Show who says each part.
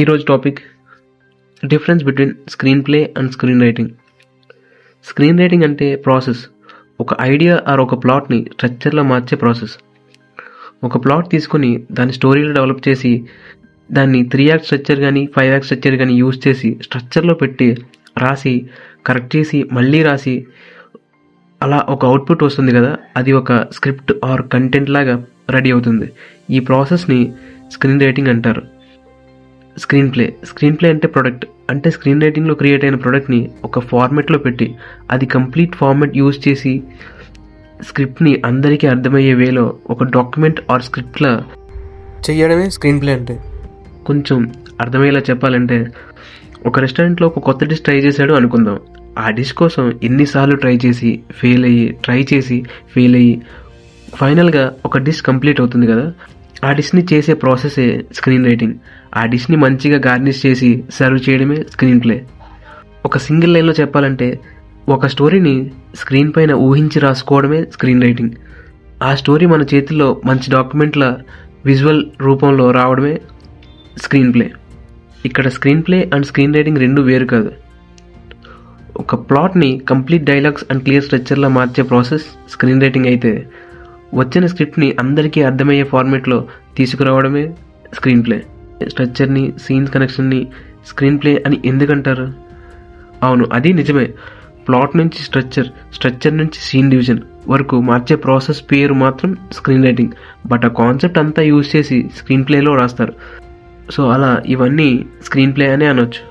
Speaker 1: ఈరోజు topic difference between screen play and screen writing. Screen writing అంటే process, ఒక idea or ఒక ప్లాట్ని స్ట్రక్చర్లో మార్చే ప్రాసెస్. ఒక ప్లాట్ తీసుకొని దాని స్టోరీలో డెవలప్ చేసి దాన్ని 3 యాక్ట్ స్ట్రక్చర్ కానీ 5 యాక్ట్ స్ట్రక్చర్ కానీ యూజ్ చేసి స్ట్రక్చర్లో పెట్టి రాసి కరెక్ట్ చేసి మళ్ళీ రాసి అలా ఒక అవుట్పుట్ వస్తుంది కదా, అది ఒక స్క్రిప్ట్ ఆర్ కంటెంట్ లాగా రెడీ అవుతుంది. ఈ ప్రాసెస్ని స్క్రీన్ రైటింగ్ అంటారు. స్క్రీన్ ప్లే అంటే ప్రొడక్ట్, అంటే స్క్రీన్ రైటింగ్లో క్రియేట్ అయిన ప్రొడక్ట్ని ఒక ఫార్మెట్లో పెట్టి అది కంప్లీట్ ఫార్మెట్ యూజ్ చేసి స్క్రిప్ట్ని అందరికీ అర్థమయ్యే వేలో ఒక డాక్యుమెంట్ ఆర్ స్క్రిప్ట్లా
Speaker 2: చేయడమే స్క్రీన్ ప్లే అంటే.
Speaker 1: కొంచెం అర్థమయ్యేలా చెప్పాలంటే, ఒక రెస్టారెంట్లో ఒక కొత్త డిష్ ట్రై చేశాడు అనుకుందాం. ఆ డిష్ కోసం ఎన్నిసార్లు ట్రై చేసి ఫెయిల్ అయ్యి ఫైనల్గా ఒక డిష్ కంప్లీట్ అవుతుంది కదా, ఆ డిష్ని చేసే ప్రాసెసే స్క్రీన్ రైటింగ్. ఆ డిష్ని మంచిగా గార్నిష్ చేసి సర్వ్ చేయడమే స్క్రీన్ ప్లే. ఒక సింగిల్ లైన్లో చెప్పాలంటే, ఒక స్టోరీని స్క్రీన్ పైన ఊహించి రాసుకోవడమే స్క్రీన్ రైటింగ్. ఆ స్టోరీ మన చేతుల్లో మంచి డాక్యుమెంట్ల విజువల్ రూపంలో రావడమే స్క్రీన్ ప్లే. ఇక్కడ screen play and screen writing రెండు వేరు కాదు. ఒక ప్లాట్ని కంప్లీట్ డైలాగ్స్ అండ్ క్లియర్ స్ట్రక్చర్లా మార్చే ప్రాసెస్ స్క్రీన్ రైటింగ్ అయితే, వచ్చిన స్క్రిప్ట్ని అందరికీ అర్థమయ్యే ఫార్మేట్లో తీసుకురావడమే స్క్రీన్ ప్లే. స్ట్రక్చర్ని, సీన్స్ కనెక్షన్ని స్క్రీన్ ప్లే అని ఎందుకంటారు? అవును, అది నిజమే. ప్లాట్ నుంచి స్ట్రక్చర్ నుంచి సీన్ డివిజన్ వరకు మార్చే ప్రాసెస్ పేరు మాత్రం స్క్రీన్ రైటింగ్. బట్ ఆ కాన్సెప్ట్ అంతా యూజ్ చేసి స్క్రీన్ ప్లేలో రాస్తారు. సో అలా ఇవన్నీ స్క్రీన్ ప్లే అనే అనొచ్చు.